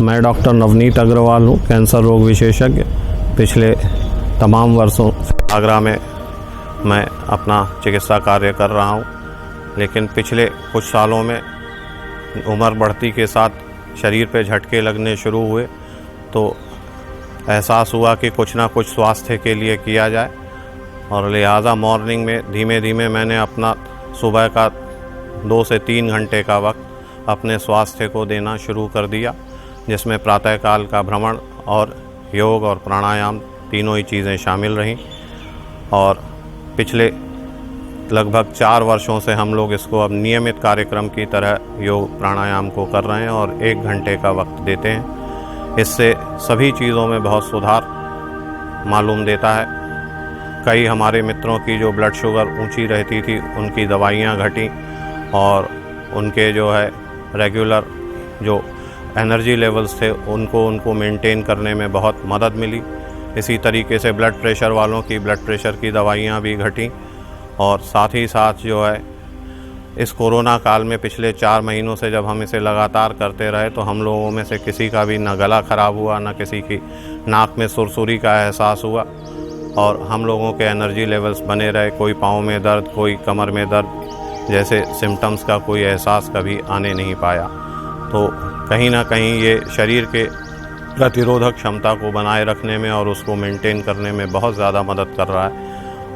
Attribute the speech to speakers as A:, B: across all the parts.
A: मैं डॉक्टर नवनीत अग्रवाल हूँ, कैंसर रोग विशेषज्ञ। पिछले तमाम वर्षों से आगरा में मैं अपना चिकित्सा कार्य कर रहा हूँ, लेकिन पिछले कुछ सालों में उम्र बढ़ती के साथ शरीर पे झटके लगने शुरू हुए, तो एहसास हुआ कि कुछ ना कुछ स्वास्थ्य के लिए किया जाए, और लिहाजा मॉर्निंग में धीमे धीमे मैंने अपना सुबह का 2 से 3 घंटे का वक्त अपने स्वास्थ्य को देना शुरू कर दिया, जिसमें प्रातःकाल का भ्रमण और योग और प्राणायाम तीनों ही चीज़ें शामिल रहीं। और पिछले लगभग 4 वर्षों से हम लोग इसको अब नियमित कार्यक्रम की तरह योग प्राणायाम को कर रहे हैं और 1 घंटे का वक्त देते हैं। इससे सभी चीज़ों में बहुत सुधार मालूम देता है। कई हमारे मित्रों की जो ब्लड शुगर ऊंची रहती थी, उनकी दवाइयाँ घटी और उनके जो है रेगुलर जो एनर्जी लेवल्स थे उनको मेंटेन करने में बहुत मदद मिली। इसी तरीके से ब्लड प्रेशर वालों की ब्लड प्रेशर की दवाइयाँ भी घटी, और साथ ही साथ जो है इस कोरोना काल में पिछले 4 महीनों से जब हम इसे लगातार करते रहे, तो हम लोगों में से किसी का भी न गला ख़राब हुआ, न किसी की नाक में सुरसुरी का एहसास हुआ, और हम लोगों के एनर्जी लेवल्स बने रहे। कोई पाँव में दर्द, कोई कमर में दर्द जैसे सिम्टम्स का कोई एहसास कभी आने नहीं पाया। तो कहीं ना कहीं ये शरीर के प्रतिरोधक क्षमता को बनाए रखने में और उसको मेंटेन करने में बहुत ज़्यादा मदद कर रहा है।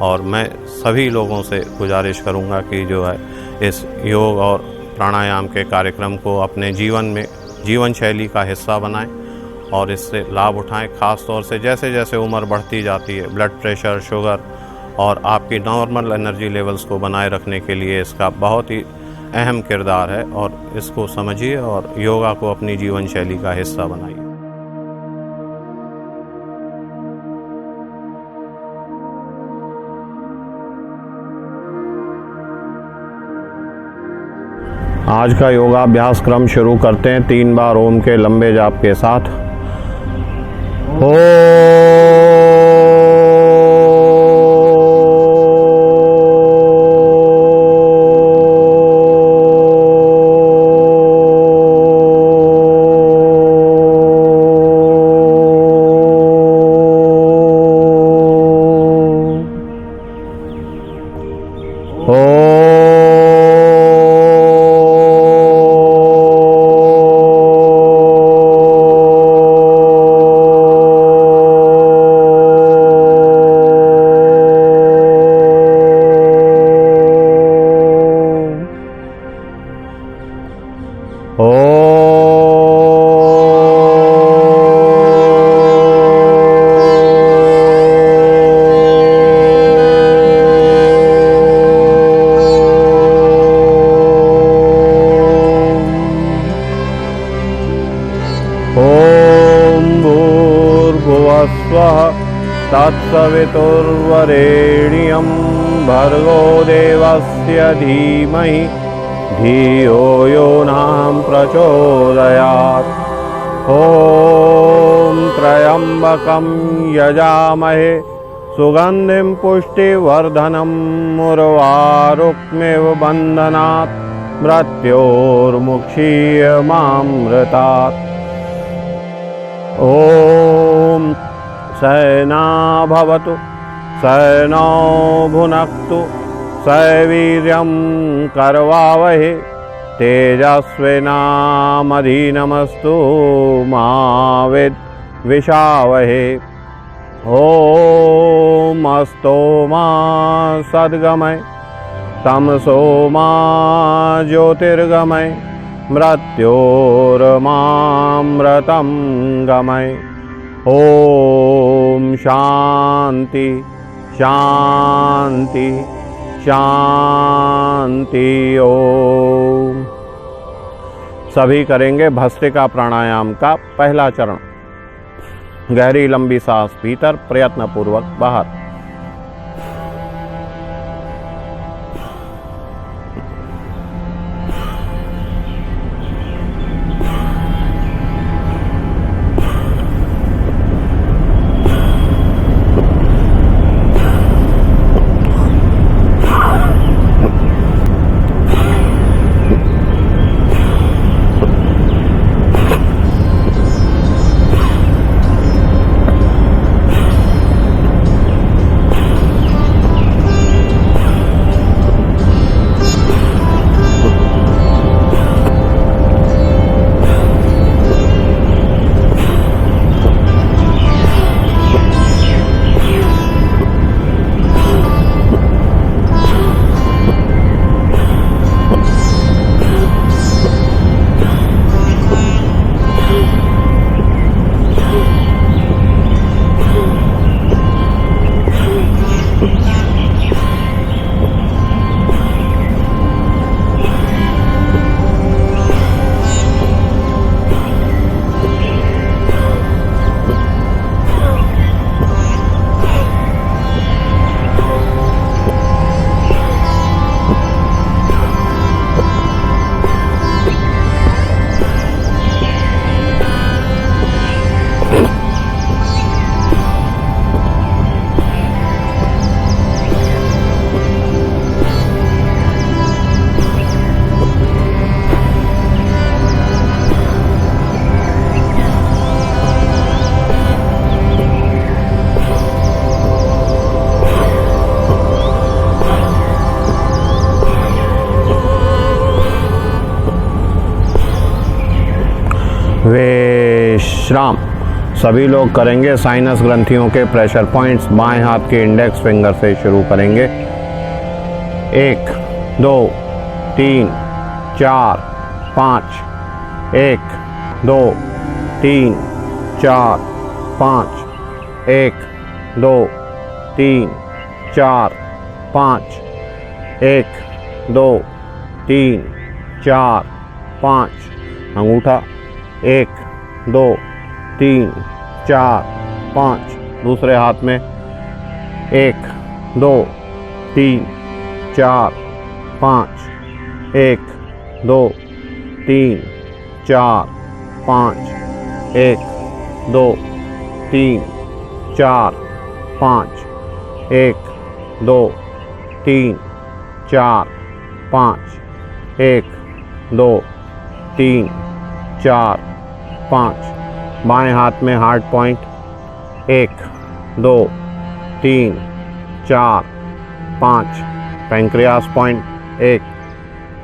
A: और मैं सभी लोगों से गुजारिश करूँगा कि जो है इस योग और प्राणायाम के कार्यक्रम को अपने जीवन में जीवन शैली का हिस्सा बनाएं और इससे लाभ उठाएं। ख़ास तौर से जैसे जैसे उम्र बढ़ती जाती है, ब्लड प्रेशर, शुगर और आपकी नॉर्मल एनर्जी लेवल्स को बनाए रखने के लिए इसका बहुत ही अहम किरदार है, और इसको समझिए और योगा को अपनी जीवन शैली का हिस्सा बनाइए। आज का योगाभ्यास क्रम शुरू करते हैं 3 बार ओम के लंबे जाप के साथ। तत्सवितुर्वरेण्यं भर्गो देवस्य धीमहि धियो यो नः प्रचोदयात्। ॐ त्र्यम्बकं यजामहे सुगन्धिं पुष्टिवर्धनं उर्वारुकमिव बन्धनात् मृत्योर्मुक्षीयमामृतात्। ॐ सहना भवतु सहनौ भुनक्तु सवीर्यं करवावहे तेजस्विनामधीनमस्तु मा विद्विषावहे। ॐ अस्तो मा सद्गमय तमसो मा ज्योतिर्गमय मृत्योर्मामृतं गमय। ओम शांति शांति शांति। ओम। सभी करेंगे भस्त्रिका प्राणायाम का पहला चरण। गहरी लंबी सांस भीतर, प्रयत्नपूर्वक बाहर। विश्राम। सभी लोग करेंगे साइनस ग्रंथियों के प्रेशर पॉइंट्स। बाएं हाथ के इंडेक्स फिंगर से शुरू करेंगे। 1 2 3 4 5। 1 2 3 4 5। 1 2 3 4 5। 1 2 3 4 5। अंगूठा 1 2 3 4 5। दूसरे हाथ में 1 2 3 4 5। 1 2 3 4 5। 1 2 3 4 5। 1 2 3 4 5। 1 2 3 4 5। बाएं हाथ में हार्ट पॉइंट 1 2 3 4 5। Pancreas point 1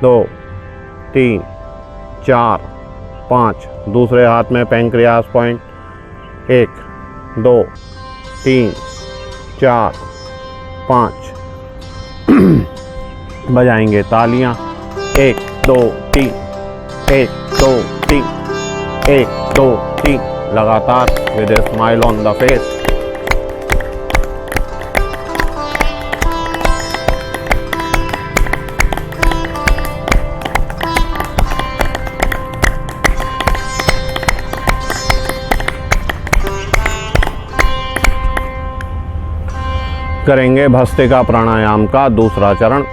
A: 2 3 4 5। दूसरे हाथ में पैंक्रियास पॉइंट 1 2 3 4 5। बजाएंगे तालियां। 1 2 3 1 2 3 1 2 3 लगातार with a smile on the face. करेंगे भस्त्रिका प्राणायाम का दूसरा चरण।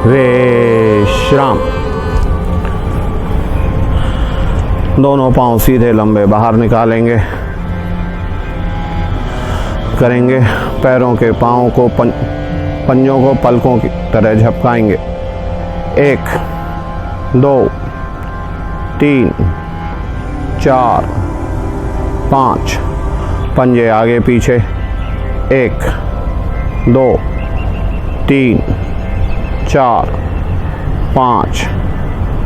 A: विश्राम। दोनों पांव सीधे लंबे बाहर निकालेंगे। करेंगे पैरों के पांव को पंजों को पलकों की तरह झपकाएंगे। 1 2 3 4 5। पंजे आगे पीछे। 1 2 3 4 5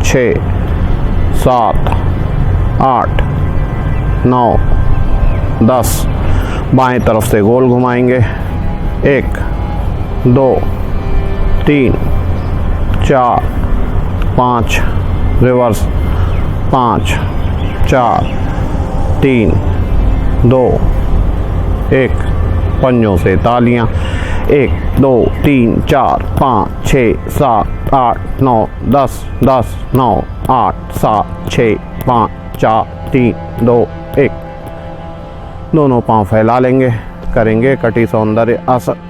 A: 6 7 8 9 10। बाएं तरफ से गोल घुमाएंगे। 1 2 3 4 5। रिवर्स 5 4 3 2 1। पंजों से तालियां। 1 2 3 4 5 6 7 8 9 10 10 9 8 7 6 5 4 3 2 1। दोनों पांव फैला लेंगे। करेंगे कटी सौंदर्य आसन।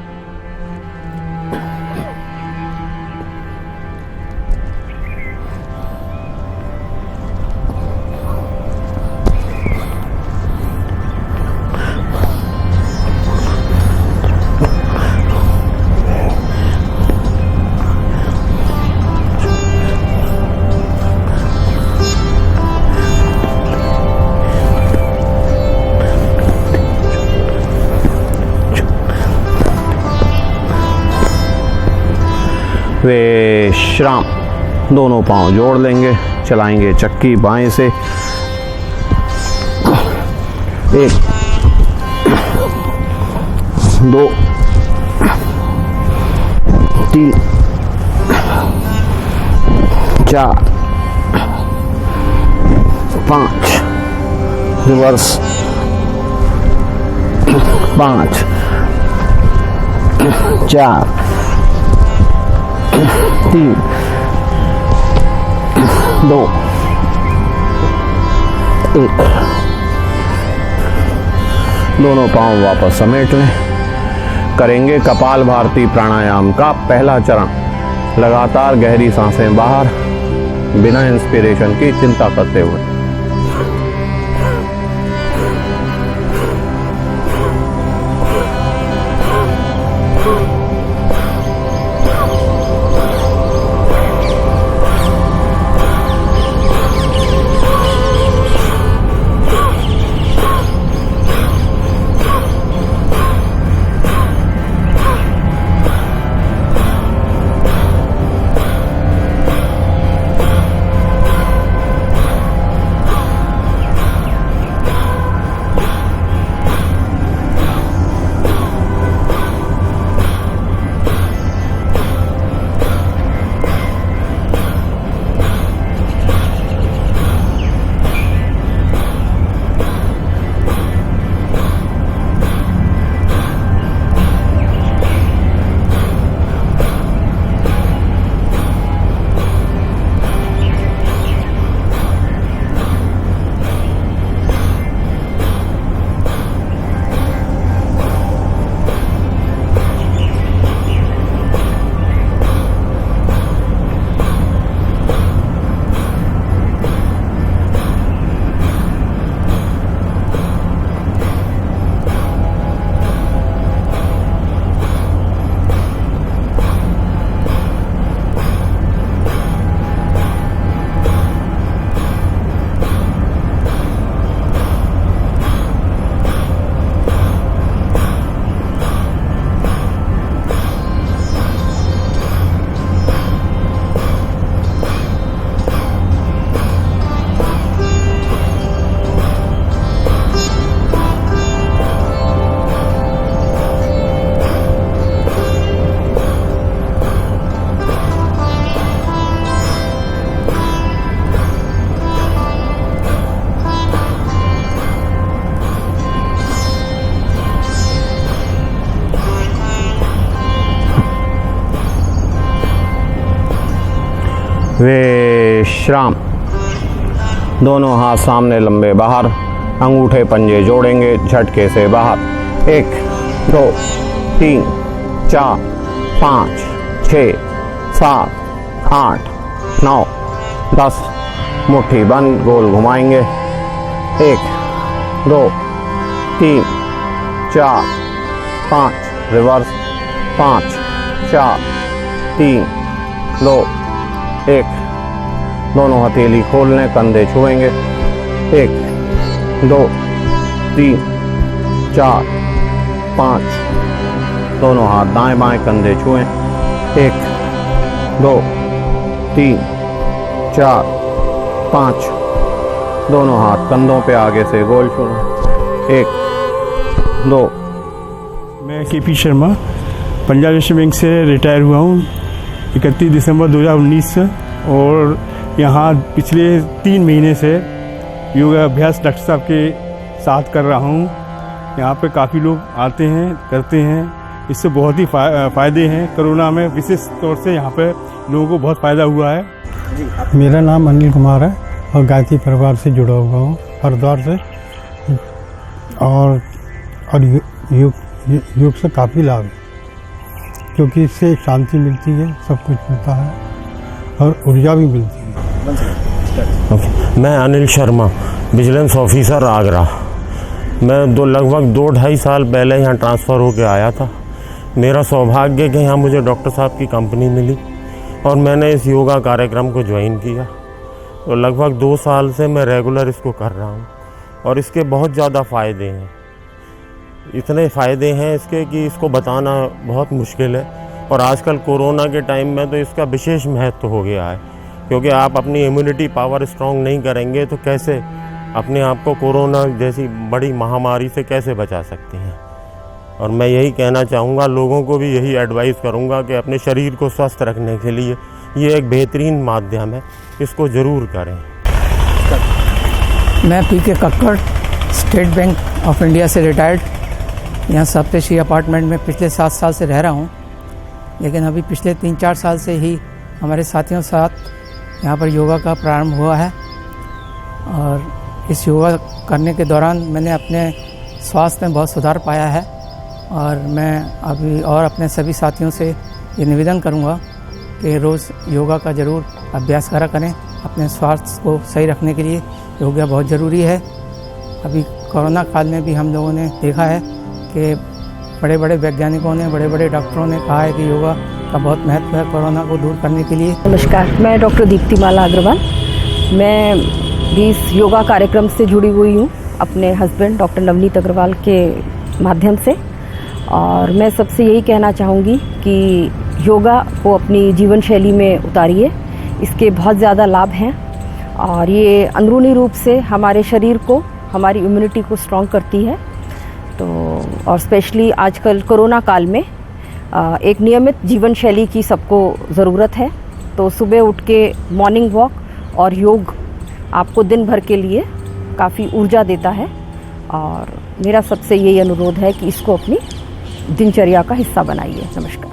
A: विश्राम। दोनों पांव जोड़ लेंगे। चलाएंगे चक्की बाएं से। 1 2 3 4 5। रिवर्स 5 4 3 2 1। दोनों पांव वापस समेट लें। करेंगे कपाल भारती प्राणायाम का पहला चरण। लगातार गहरी सांसें बाहर, बिना इंस्पिरेशन की चिंता करते हुए। विश्राम। दोनों हाथ सामने लंबे बाहर, अंगूठे पंजे जोड़ेंगे झटके से बाहर। 1 2 3 4 5 6 7 8 9 10। मुट्ठी बंद, गोल घुमाएंगे। 1 2 3 4 5, रिवर्स। 5 4 3 2 1। दोनों हथेली खोल लें, कंधे छुएंगे। 1 2 3 4 5। दोनों हाथ दाएं बाएं, कंधे छुएं। 1 2 3 4 5। दोनों हाथ कंधों पे आगे से गोल छुएं। 1 2।
B: मैं KP Sharma Punjab national bank से रिटायर हुआ हूँ 31 दिसंबर 2019 से, और यहाँ पिछले 3 महीने से योगा अभ्यास डॉक्टर साहब के साथ कर रहा हूँ। यहाँ पे काफ़ी लोग आते हैं, करते हैं। इससे बहुत ही फ़ायदे हैं। कोरोना में विशेष तौर से यहाँ पे लोगों को बहुत फ़ायदा हुआ है।
C: मेरा नाम अनिल कुमार है और गायत्री परिवार से जुड़ा हुआ हूँ, हरिद्वार से। और योग से काफ़ी लाभ है, क्योंकि इससे शांति मिलती है, सब कुछ मिलता है और ऊर्जा भी मिलती है।
D: मैं अनिल शर्मा, विजिलेंस ऑफिसर आगरा। मैं लगभग 2-2.5 साल पहले यहाँ ट्रांसफ़र होकर आया था। मेरा सौभाग्य कि यहाँ मुझे डॉक्टर साहब की कंपनी मिली और मैंने इस योगा कार्यक्रम को ज्वाइन किया। तो लगभग 2 साल से मैं रेगुलर इसको कर रहा हूँ और इसके बहुत ज़्यादा फ़ायदे हैं। इतने फ़ायदे हैं इसके कि इसको बताना बहुत मुश्किल है। और आजकल कोरोना के टाइम में तो इसका विशेष महत्व हो गया है, क्योंकि आप अपनी इम्यूनिटी पावर स्ट्रॉन्ग नहीं करेंगे तो कैसे अपने आप को कोरोना जैसी बड़ी महामारी से कैसे बचा सकते हैं। और मैं यही कहना चाहूँगा, लोगों को भी यही एडवाइस करूँगा कि अपने शरीर को स्वस्थ रखने के लिए ये एक बेहतरीन माध्यम है, इसको ज़रूर करें।
E: मैं PK Kakkar, state bank of India से रिटायर्ड यहाँ सप्तश्री अपार्टमेंट में पिछले 7 साल से रह रहा हूँ। लेकिन अभी पिछले 3-4 साल से ही हमारे साथियों के साथ यहाँ पर योगा का प्रारंभ हुआ है और इस योगा करने के दौरान मैंने अपने स्वास्थ्य में बहुत सुधार पाया है और मैं अभी और अपने सभी साथियों से ये निवेदन करूँगा कि रोज़ योगा का ज़रूर अभ्यास करा करें। अपने स्वास्थ्य को सही रखने के लिए योगा बहुत ज़रूरी है। अभी कोरोना काल में भी हम लोगों ने देखा है कि बड़े बड़े वैज्ञानिकों ने, बड़े बड़े डॉक्टरों ने कहा है कि योगा का बहुत महत्व है कोरोना को दूर करने के लिए।
F: नमस्कार, मैं डॉक्टर दीप्तिमाला अग्रवाल। मैं भी इस योगा कार्यक्रम से जुड़ी हुई हूँ अपने हस्बैंड डॉक्टर नवनीत अग्रवाल के माध्यम से, और मैं सबसे यही कहना चाहूँगी कि योगा को अपनी जीवन शैली में उतारिए। इसके बहुत ज़्यादा लाभ हैं और ये अंदरूनी रूप से हमारे शरीर को, हमारी इम्यूनिटी को स्ट्रॉन्ग करती है। तो और स्पेशली आजकल कोरोना काल में एक नियमित जीवन शैली की सबको ज़रूरत है। तो सुबह उठ के मॉर्निंग वॉक और योग आपको दिन भर के लिए काफ़ी ऊर्जा देता है और मेरा सबसे यही अनुरोध है कि इसको अपनी दिनचर्या का हिस्सा बनाइए। नमस्कार।